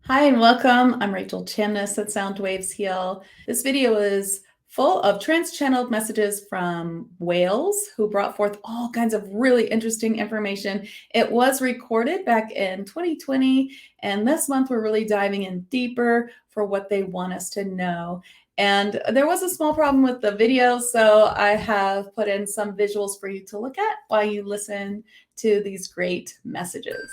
Hi and welcome. I'm Rachel Chamness at Sound Waves Heal. This video is full of trans-channeled messages from whales who brought forth all kinds of really interesting information. It was recorded back in 2020, and this month we're really diving in deeper for what they want us to know. And there was a small problem with the video, so I have put in some visuals for you to look at while you listen to these great messages.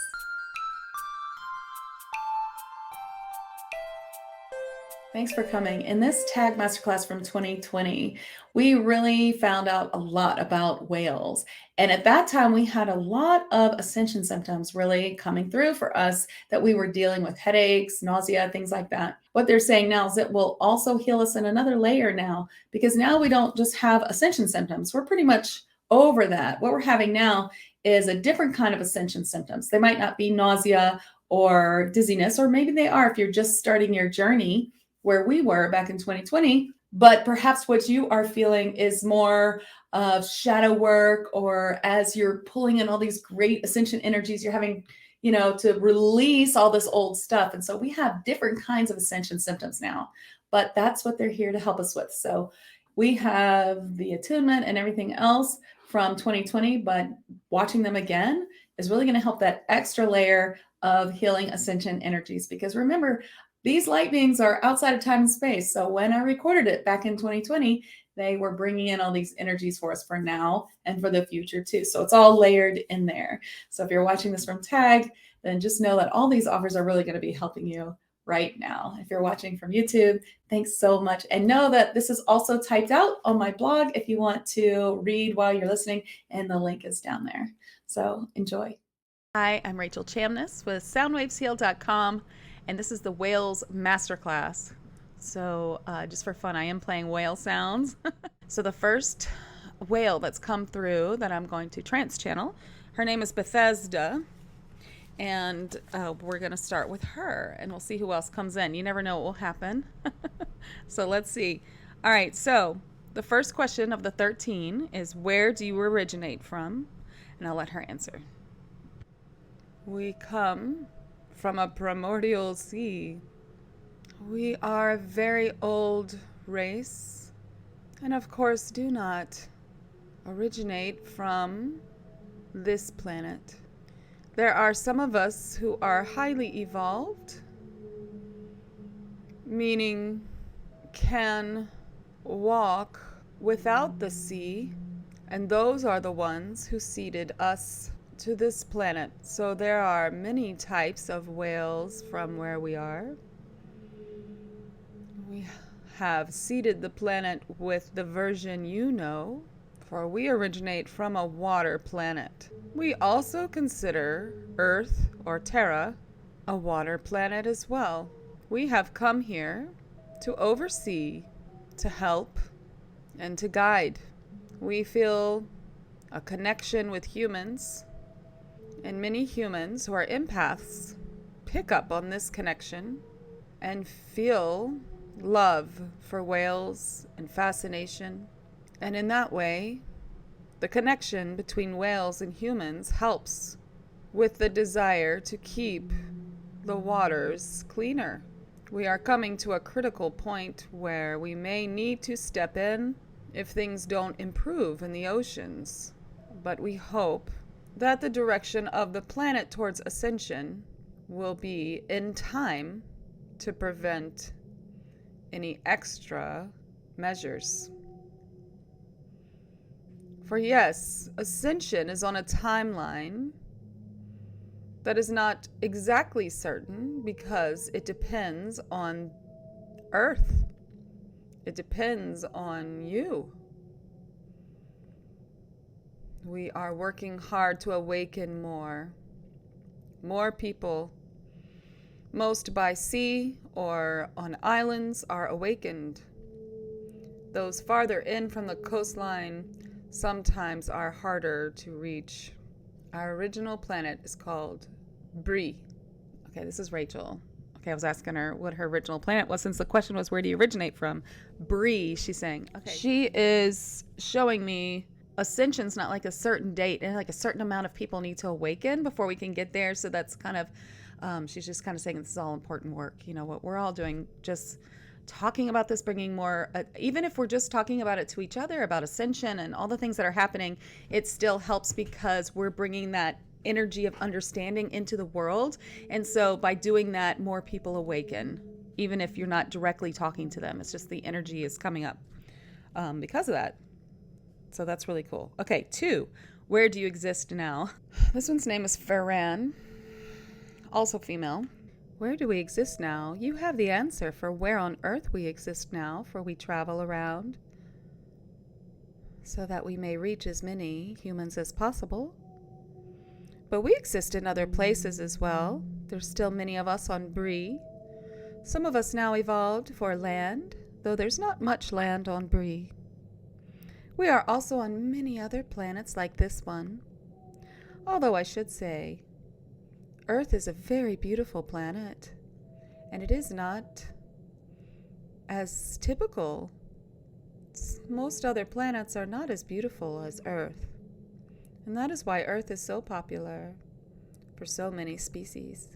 Thanks for coming. In this TAG Masterclass from 2020, we really found out a lot about whales. And at that time, we had a lot of ascension symptoms really coming through for us that we were dealing with headaches, nausea, things like that. What they're saying now is it will also heal us in another layer now, because now we don't just have ascension symptoms. We're pretty much over that. What we're having now is a different kind of ascension symptoms. They might not be nausea or dizziness, or maybe they are if you're just starting your journey where we were back in 2020, but perhaps what you are feeling is more of shadow work, or as you're pulling in all these great ascension energies, you're having, to release all this old stuff. And so we have different kinds of ascension symptoms now, but that's what they're here to help us with. So we have the attunement and everything else from 2020, but watching them again is really going to help that extra layer of healing ascension energies. Because remember, these light beings are outside of time and space. So when I recorded it back in 2020, they were bringing in all these energies for us for now and for the future too. So it's all layered in there. So if you're watching this from TAG, then just know that all these offers are really going to be helping you right now. If you're watching from YouTube, thanks so much. And know that this is also typed out on my blog if you want to read while you're listening, and the link is down there. So enjoy. Hi, I'm Rachel Chamness with soundwavesheal.com. And this is the Whales Masterclass. So just for fun, I am playing whale sounds. So the first whale that's come through that I'm going to Trance channel, her name is Bethesda. And we're going to start with her, and we'll see who else comes in. You never know what will happen. So let's see. All right, so the first question of the 13 is, where do you originate from? And I'll let her answer. We come from a primordial sea. We are a very old race, and of course do not originate from this planet. There are some of us who are highly evolved, meaning can walk without the sea, and those are the ones who seeded us to this planet. So there are many types of whales from where we are. We have seeded the planet with the version you know, for we originate from a water planet. We also consider Earth, or Terra, a water planet as well. We have come here to oversee, to help, and to guide. We feel a connection with humans, and many humans who are empaths pick up on this connection and feel love for whales and fascination. And in that way, the connection between whales and humans helps with the desire to keep the waters cleaner. We are coming to a critical point where we may need to step in if things don't improve in the oceans. But we hope that the direction of the planet towards ascension will be in time to prevent any extra measures. For yes, ascension is on a timeline that is not exactly certain, because it depends on Earth. It depends on you. We are working hard to awaken more people, most by sea or on islands, are awakened. Those farther in from the coastline sometimes are harder to reach. Our original planet is called Bree. Okay, this is Rachel. Okay, I was asking her what her original planet was, since the question was, where do you originate from? Bree, she's saying. Okay. She is showing me Ascension's not like a certain date, and like a certain amount of people need to awaken before we can get there. So that's kind of She's just kind of saying this is all important work. You know, what we're all doing, just talking about this, bringing more, even if we're just talking about it to each other, about Ascension and all the things that are happening, it still helps because we're bringing that energy of understanding into the world. And so by doing that, more people awaken, even if you're not directly talking to them. It's just the energy is coming up because of that. So that's really cool. Okay, 2, where do you exist now? This one's name is Ferran, also female. Where do we exist now? You have the answer for where on earth we exist now, for we travel around so that we may reach as many humans as possible. But we exist in other places as well. There's still many of us on Bree. Some of us now evolved for land, though there's not much land on Bree. We are also on many other planets like this one. Although I should say, Earth is a very beautiful planet, and it is not as typical. Most other planets are not as beautiful as Earth, and that is why Earth is so popular for so many species,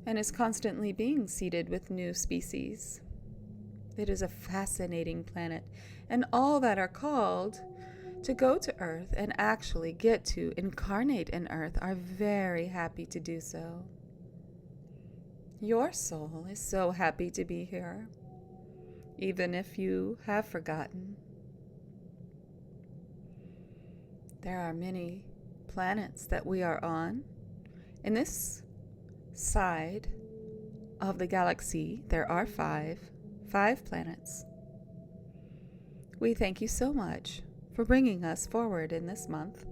and is constantly being seeded with new species. It is a fascinating planet, and all that are called to go to Earth and actually get to incarnate in Earth are very happy to do so. Your soul is so happy to be here, even if you have forgotten. There are many planets that we are on. In this side of the galaxy, there are five planets. We thank you so much for bringing us forward in this month,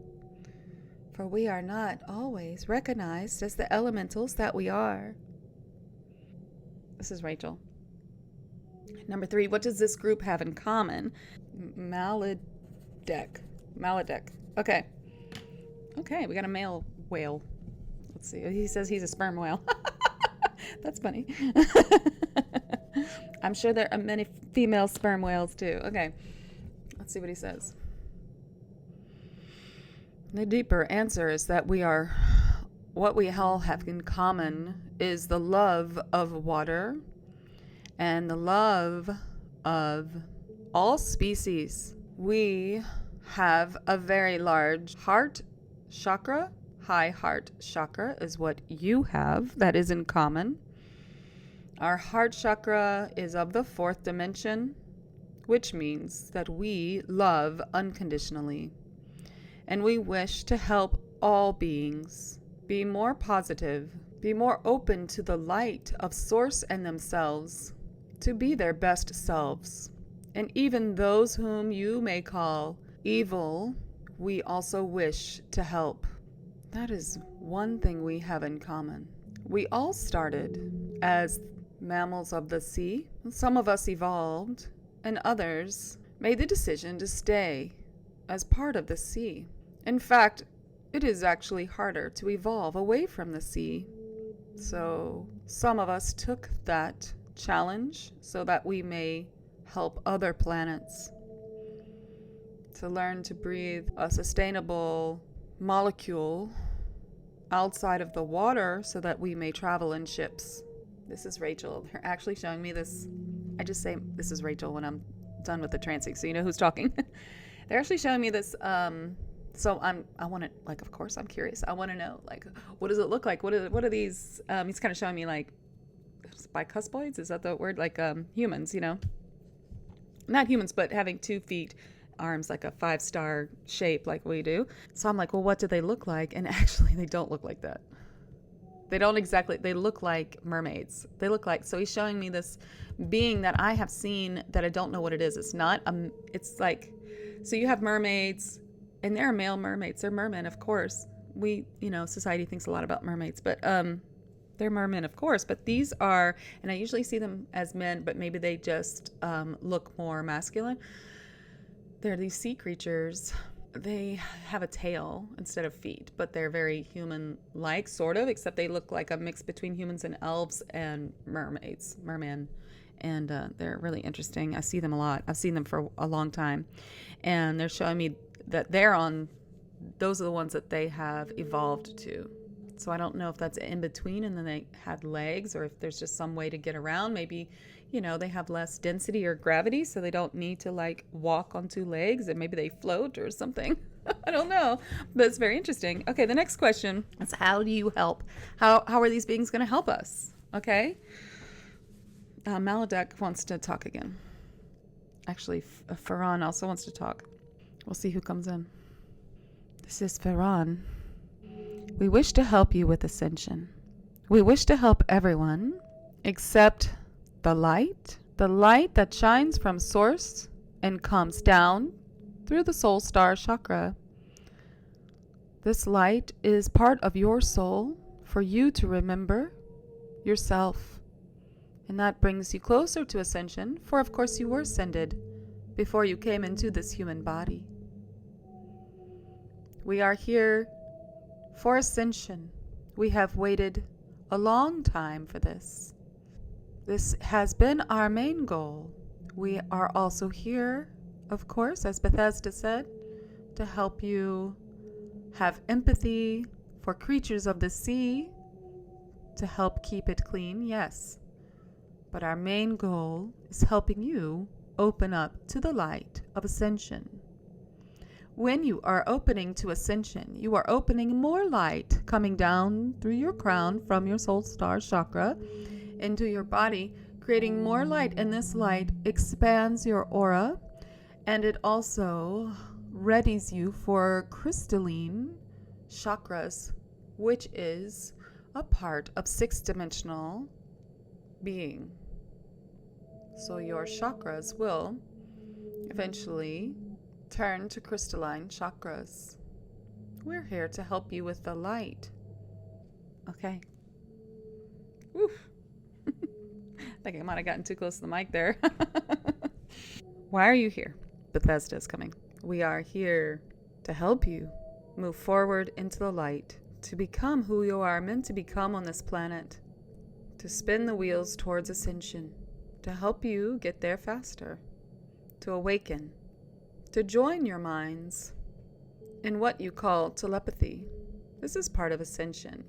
for we are not always recognized as the elementals that we are. This is Rachel. Number 3, what does this group have in common? Malidech. Okay, we got a male whale. Let's see. He says he's a sperm whale. That's funny. I'm sure there are many female sperm whales too. Okay, let's see what he says. The deeper answer is that what we all have in common is the love of water and the love of all species. We have a very large heart chakra. High heart chakra is what you have that is in common. Our heart chakra is of the 4th dimension, which means that we love unconditionally. And we wish to help all beings be more positive, be more open to the light of Source and themselves, to be their best selves. And even those whom you may call evil, we also wish to help. That is one thing we have in common. We all started as mammals of the sea. Some of us evolved, and others made the decision to stay as part of the sea. In fact, it is actually harder to evolve away from the sea. So some of us took that challenge so that we may help other planets to learn to breathe a sustainable molecule outside of the water so that we may travel in ships. This is Rachel. They're actually showing me this. I just say this is Rachel when I'm done with the trancing, so you know who's talking. They're actually showing me this. So I want to, like, of course, I'm curious. I want to know, like, what does it look like? What are these? He's kind of showing me, like, bicuspids. Is that the word? Like humans, you know, not humans, but having 2 feet, arms, like a 5-star shape, like we do. So I'm like, well, what do they look like? And actually, they don't look like that. They don't exactly. They look like mermaids. They look like. So he's showing me this being that I have seen that I don't know what it is. It's not. It's like. So you have mermaids. And there are male mermaids. They're mermen, of course. Society thinks a lot about mermaids, but they're mermen, of course. But these are, and I usually see them as men, but maybe they just look more masculine. They're these sea creatures. They have a tail instead of feet, but they're very human-like, sort of, except they look like a mix between humans and elves and mermen. And they're really interesting. I see them a lot. I've seen them for a long time. And they're showing me that those are the ones that they have evolved to. So I don't know if that's in between and then they had legs, or if there's just some way to get around. Maybe, they have less density or gravity, so they don't need to like walk on two legs, and maybe they float or something. I don't know, but it's very interesting. Okay, the next question is, how do you help? How are these beings going to help us? Okay. Malidech wants to talk again. Actually, Ferran also wants to talk. We'll see who comes in. This is Ferran. We wish to help you with Ascension. We wish to help everyone except the light that shines from Source and comes down through the Soul Star chakra. This light is part of your soul for you to remember yourself. And that brings you closer to Ascension, for of course you were ascended before you came into this human body. We are here for Ascension. We have waited a long time for this. This has been our main goal. We are also here, of course, as Bethesda said, to help you have empathy for creatures of the sea, to help keep it clean, yes. But our main goal is helping you open up to the light of Ascension. When you are opening to Ascension, you are opening more light coming down through your crown from your soul star chakra into your body, creating more light, and this light expands your aura, and it also readies you for crystalline chakras, which is a part of six-dimensional being. So your chakras will eventually turn to crystalline chakras. We're here to help you with the light. Okay. Oof. I think I might have gotten too close to the mic there. Why are you here? Bethesda is coming. We are here to help you move forward into the light, to become who you are meant to become on this planet, to spin the wheels towards Ascension, to help you get there faster, to awaken, to join your minds in what you call telepathy. This is part of Ascension.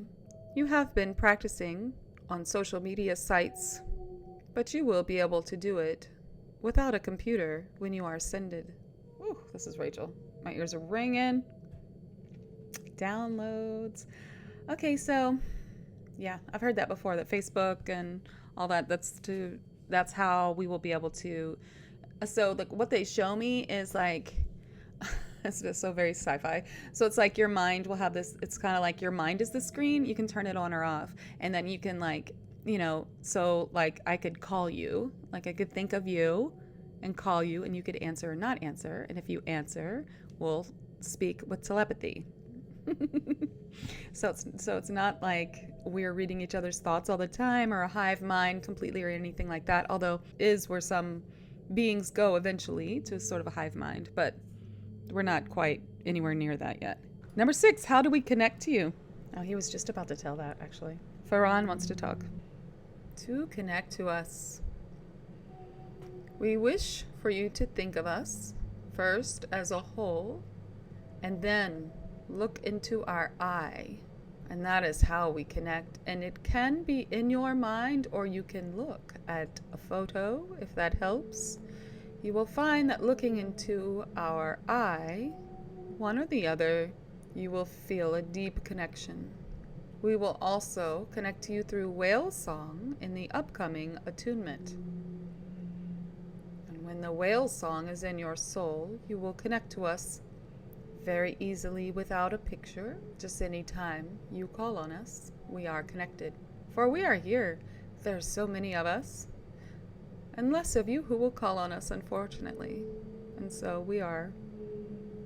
You have been practicing on social media sites, but you will be able to do it without a computer when you are ascended. Ooh, this is Rachel. My ears are ringing. Downloads. Okay, so yeah, I've heard that before, that Facebook and all that, that's how we will be able to. So like what they show me is like, it's just so very sci-fi. So it's like your mind will have this, it's kind of like your mind is the screen. You can turn it on or off. And then you can like, so like I could call you, like I could think of you and call you, and you could answer or not answer. And if you answer, we'll speak with telepathy. So it's not like we're reading each other's thoughts all the time, or a hive mind completely, or anything like that. Although is where some beings go eventually, to sort of a hive mind, but we're not quite anywhere near that yet. Number 6, how do we connect to you? Oh, he was just about to tell that, actually. Ferran wants to talk. To connect to us, we wish for you to think of us first as a whole, and then look into our eye, and that is how we connect. And it can be in your mind, or you can look at a photo, if that helps. You will find that looking into our eye, one or the other, you will feel a deep connection. We will also connect to you through whale song in the upcoming attunement. And when the whale song is in your soul, you will connect to us very easily without a picture. Just any time you call on us, we are connected. For we are here. There are so many of us, and less of you who will call on us, unfortunately. And so we are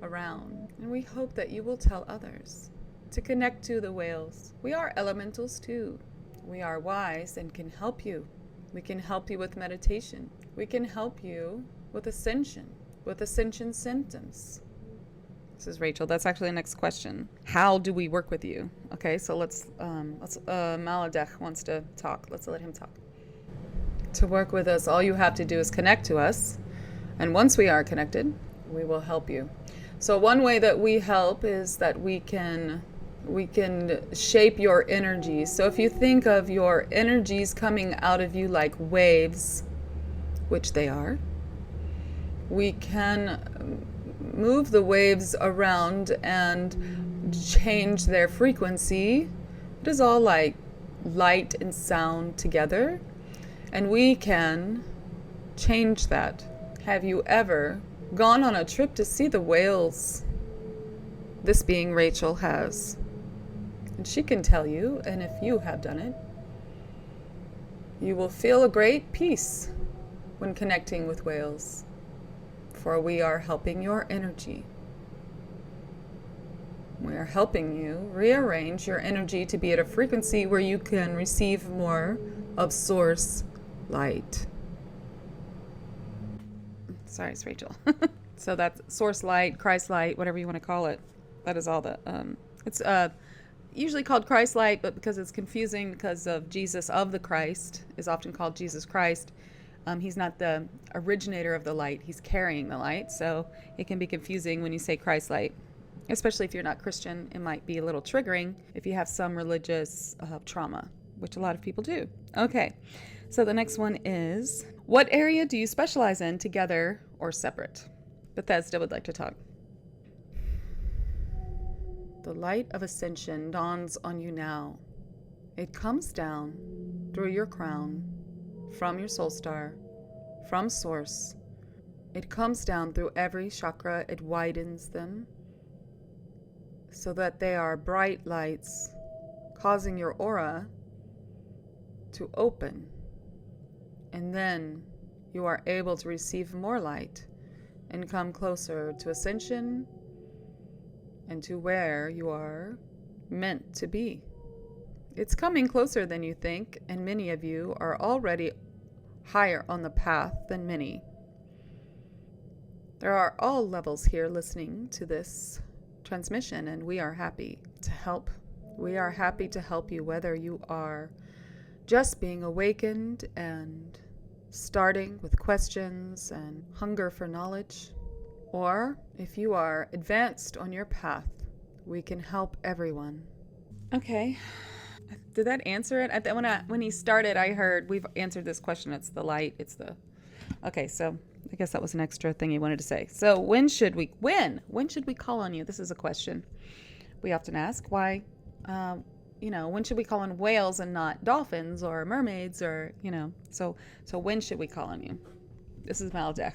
around, and we hope that you will tell others to connect to the whales. We are elementals too. We are wise and can help you. We can help you with meditation. We can help you with ascension symptoms. This is Rachel. That's actually the next question. How do we work with you? Okay, so let's Malidech wants to talk. Let's let him talk. To work with us, all you have to do is connect to us. And once we are connected, we will help you. So one way that we help is that we can We can shape your energy. So if you think of your energies coming out of you like waves, which they are, we can move the waves around and change their frequency. It is all like light and sound together, and we can change that. Have you ever gone on a trip to see the whales? This being Rachel has. And she can tell you, and if you have done it, you will feel a great peace when connecting with whales, for we are helping your energy. We are helping you rearrange your energy to be at a frequency where you can receive more of source light. Sorry, it's Rachel. So that's source light, Christ light, whatever you want to call it. That is all the, it's usually called Christ light, but because it's confusing because of Jesus of the Christ is often called Jesus Christ. He's not the originator of the light. He's carrying the light. So it can be confusing when you say Christ light, especially if you're not Christian. It might be a little triggering if you have some religious trauma, which a lot of people do. Okay. So the next one is, what area do you specialize in, together or separate? Bethesda would like to talk. The light of Ascension dawns on you now. It comes down through your crown, from your soul star, from source. It comes down through every chakra. It widens them so that they are bright lights, causing your aura to open. And then you are able to receive more light and come closer to Ascension and to where you are meant to be. It's coming closer than you think, and many of you are already higher on the path than many. There are all levels here listening to this transmission, and we are happy to help. We are happy to help you, whether you are just being awakened and starting with questions and hunger for knowledge, or if you are advanced on your path, we can help everyone. Okay. Did that answer it? When he started, I heard, we've answered this question. It's the light. Okay, so I guess that was an extra thing he wanted to say. So when should we call on you? This is a question we often ask. Why, when should we call on whales and not dolphins or mermaids or, so when should we call on you? This is Malidech.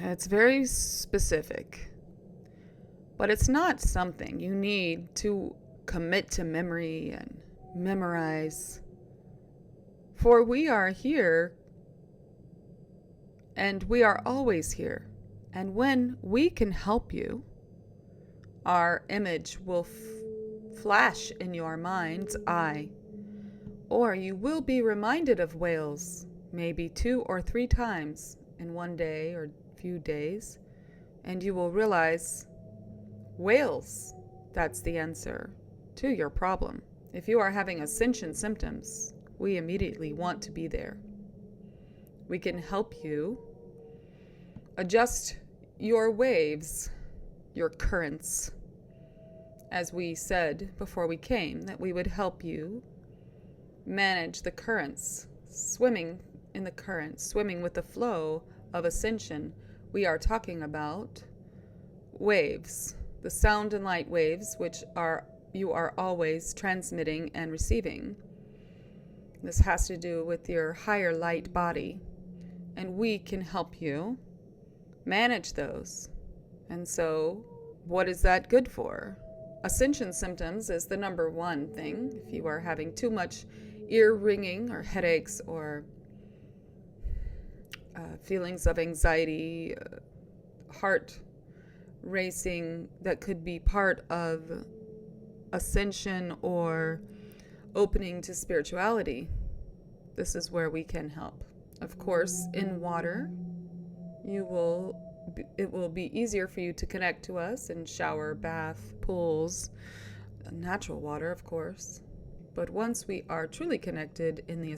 It's very specific, but it's not something you need to commit to memory and memorize. For we are here, and we are always here. And when we can help you, our image will flash in your mind's eye, or you will be reminded of whales maybe 2 or 3 times in one day or few days, and you will realize whales, that's the answer to your problem. If you are having ascension symptoms, we immediately want to be there. We can help you adjust your waves, your currents. As we said before we came, that we would help you manage the currents, swimming in the currents, swimming with the flow of ascension. We are talking about waves, the sound and light waves, which you are always transmitting and receiving. This has to do with your higher light body, and we can help you manage those. And so, what is that good for? Ascension symptoms is the number one thing. If you are having too much ear ringing or headaches or feelings of anxiety, heart racing, that could be part of ascension or opening to spirituality. This is where we can help. Of course, in water, it will be easier for you to connect to us in shower, bath, pools, natural water, of course. But once we are truly connected in the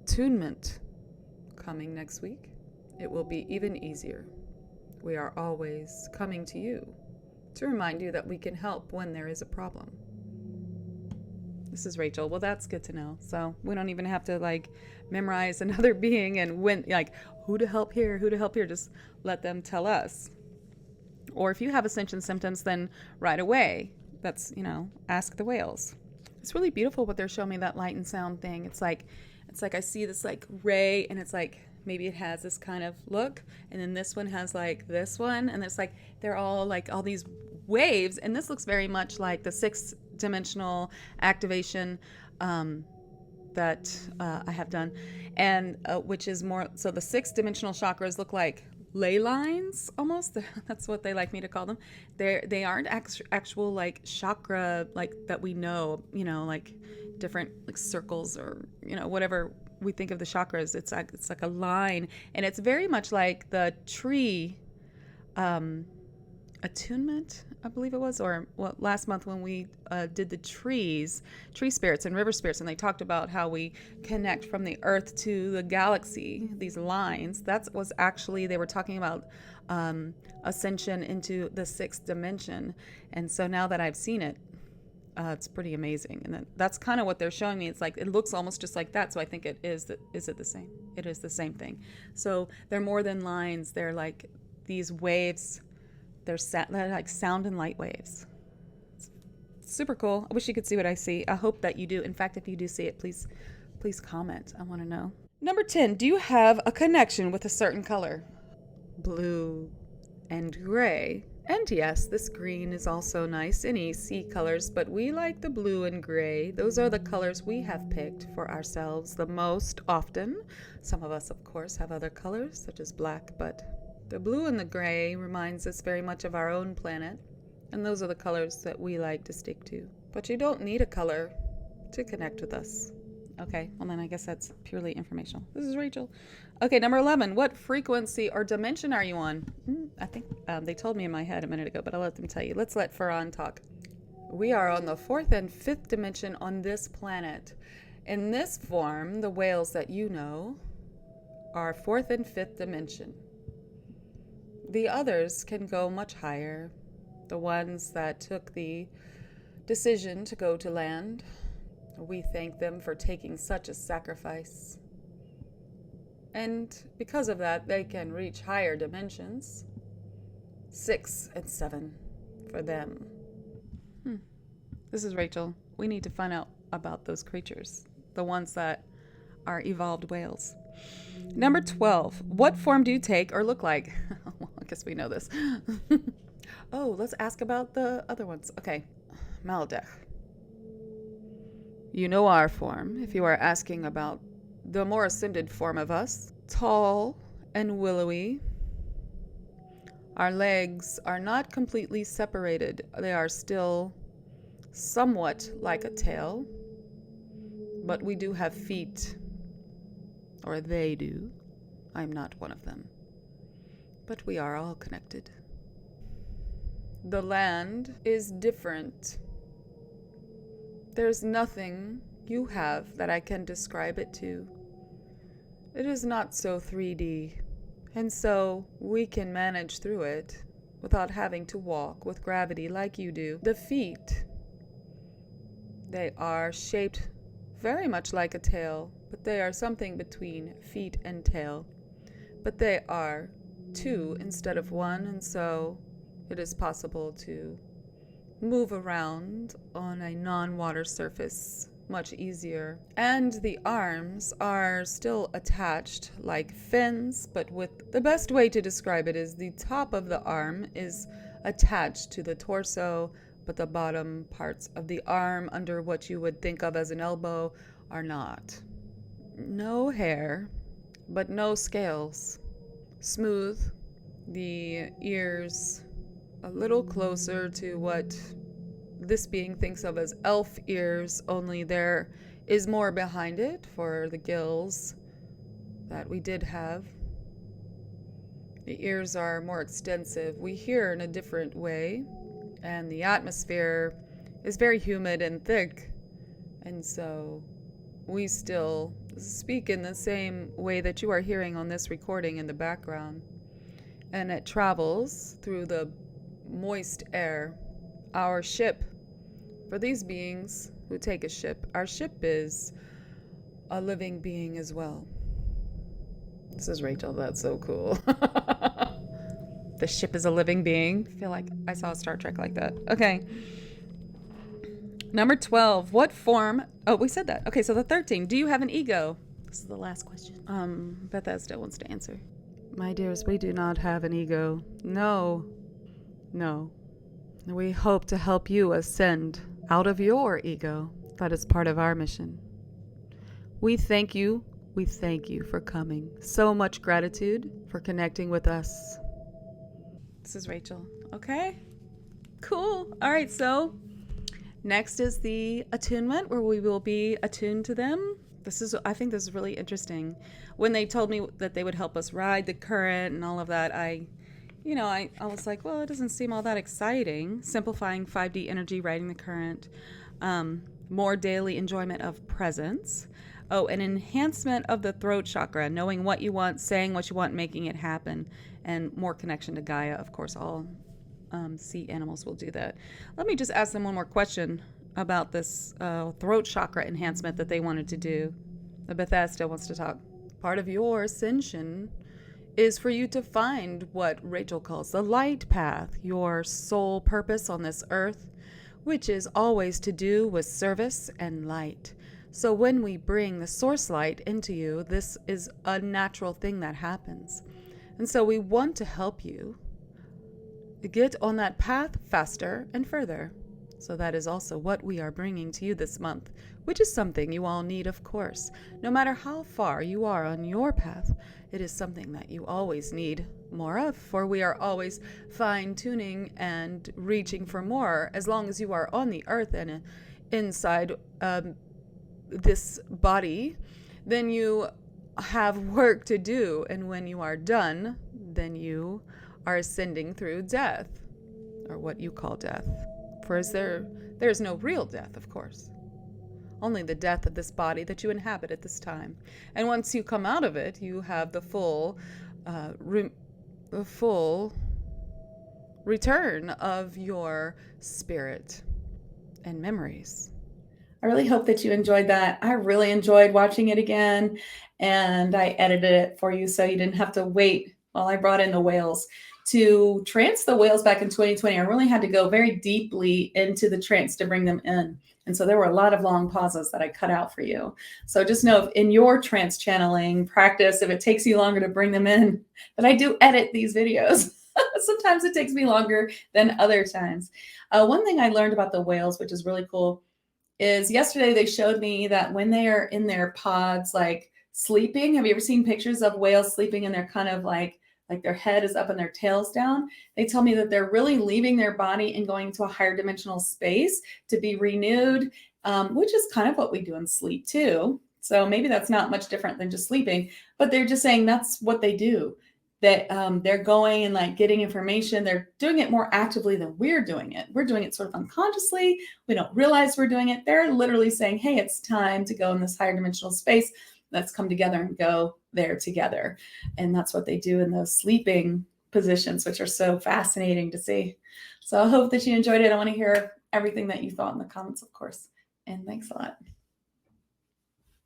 attunement coming next week, it will be even easier. We are always coming to you to remind you that we can help when there is a problem. This is Rachel. Well, that's good to know. So we don't even have to like memorize another being and when like who to help here, who to help here. Just let them tell us. Or if you have ascension symptoms, then right away, that's, ask the whales. It's really beautiful what they're showing me, that light and sound thing. It's like I see this like ray, and it's like maybe it has this kind of look, and then this one has like this one, and it's like they're all like all these waves, and this looks very much like the 6th dimensional activation that I have done, and which is more so the 6th dimensional chakras look like ley lines almost. That's what they like me to call them. They aren't actual like chakra like that we know, like different like circles or whatever we think of the chakras. It's like a line, and it's very much like the tree attunement, I believe it was, or last month when we did the tree spirits and river spirits, and they talked about how we connect from the earth to the galaxy, these lines. That was actually, they were talking about ascension into the 6th dimension. And so now that I've seen it, it's pretty amazing. And that's kind of what they're showing me. It's like, it looks almost just like that. So I think is it the same? It is the same thing. So they're more than lines. They're like these waves. They're like sound and light waves. It's super cool. I wish you could see what I see. I hope that you do. In fact, if you do see it, please comment. I want to know. Number 10, do you have a connection with a certain color? Blue and gray. And yes, this green is also nice, any sea colors, but we like the blue and gray. Those are the colors we have picked for ourselves the most often. Some of us, of course, have other colors, such as black, but the blue and the gray reminds us very much of our own planet, and those are the colors that we like to stick to. But you don't need a color to connect with us. Okay, well then I guess that's purely informational. This is Rachel. Okay, number 11, what frequency or dimension are you on? I think they told me in my head a minute ago, but I'll let them tell you. Let's let Ferran talk. We are on the 4th and 5th dimension on this planet. In this form, the whales that you know are 4th and 5th dimension. The others can go much higher. The ones that took the decision to go to land, we thank them for taking such a sacrifice. And because of that, they can reach higher dimensions. 6 and 7 for them. This is Rachel. We need to find out about those creatures, the ones that are evolved whales. Number 12, what form do you take or look like? Well, I guess we know this. Oh, let's ask about the other ones. Okay, Malidech. You know our form, if you are asking about the more ascended form of us. Tall and willowy. Our legs are not completely separated. They are still somewhat like a tail, but we do have feet. Or they do. I'm not one of them. But we are all connected. The land is different. There's nothing you have that I can describe it to. It is not so 3D, and so we can manage through it without having to walk with gravity like you do. The feet, they are shaped very much like a tail, but they are something between feet and tail. But they are 2 instead of 1, and so it is possible to move around on a non-water surface much easier. And the arms are still attached like fins, but with the best way to describe it is the top of the arm is attached to the torso, but the bottom parts of the arm under what you would think of as an elbow are not. No hair, but no scales. Smooth. The ears a little closer to what this being thinks of as elf ears, only there is more behind it for the gills that we did have. The ears are more extensive. We hear in a different way, and the atmosphere is very humid and thick, and so we still speak in the same way that you are hearing on this recording in the background. And it travels through the moist air. Our ship, for these beings who take a ship, our ship is a living being as well. This is Rachel. That's so cool. The ship is a living being. I feel like I saw a Star Trek like that. Okay. Number 12. What form? Oh, we said that. Okay, so the 13. Do you have an ego? This is the last question. Bethesda wants to answer. My dears, we do not have an ego. No. No. We hope to help you ascend out of your ego. That is part of our mission. We thank you. We thank you for coming. So much gratitude for connecting with us. This is Rachel. Okay. Cool. All right. So next is the attunement, where we will be attuned to them. I think this is really interesting. When they told me that they would help us ride the current and all of that, I was like, well, it doesn't seem all that exciting. Simplifying 5D energy, riding the current, more daily enjoyment of presence. Oh, an enhancement of the throat chakra, knowing what you want, saying what you want, making it happen, and more connection to Gaia. Of course, all sea animals will do that. Let me just ask them one more question about this throat chakra enhancement that they wanted to do. The Bethesda wants to talk. Part of your ascension is for you to find what Rachel calls the light path, your sole purpose on this earth, which is always to do with service and light. So when we bring the source light into you, this is a natural thing that happens. And so we want to help you get on that path faster and further. So that is also what we are bringing to you this month, which is something you all need, of course. No matter how far you are on your path, it is something that you always need more of, for we are always fine-tuning and reaching for more. As long as you are on the earth and inside this body, then you have work to do. And when you are done, then you are ascending through death, or what you call death. For there is no real death, of course. Only the death of this body that you inhabit at this time. And once you come out of it, you have the full return of your spirit and memories. I really hope that you enjoyed that. I really enjoyed watching it again, and I edited it for you so you didn't have to wait while I brought in the whales. To trance the whales back in 2020, I really had to go very deeply into the trance to bring them in. And so there were a lot of long pauses that I cut out for you. So just know, if in your trance channeling practice, if it takes you longer to bring them in, that I do edit these videos. Sometimes it takes me longer than other times. One thing I learned about the whales, which is really cool, is yesterday they showed me that when they are in their pods, like sleeping, have you ever seen pictures of whales sleeping and they're kind of like their head is up and their tail's down? They tell me that they're really leaving their body and going into a higher dimensional space to be renewed, which is kind of what we do in sleep too. So maybe that's not much different than just sleeping, but they're just saying that's what they do. That they're going and like getting information. They're doing it more actively than we're doing it. We're doing it sort of unconsciously. We don't realize we're doing it. They're literally saying, hey, it's time to go in this higher dimensional space. Let's come together and go there together. And that's what they do in those sleeping positions, which are so fascinating to see. So I hope that you enjoyed it. I want to hear everything that you thought in the comments, of course. And thanks a lot.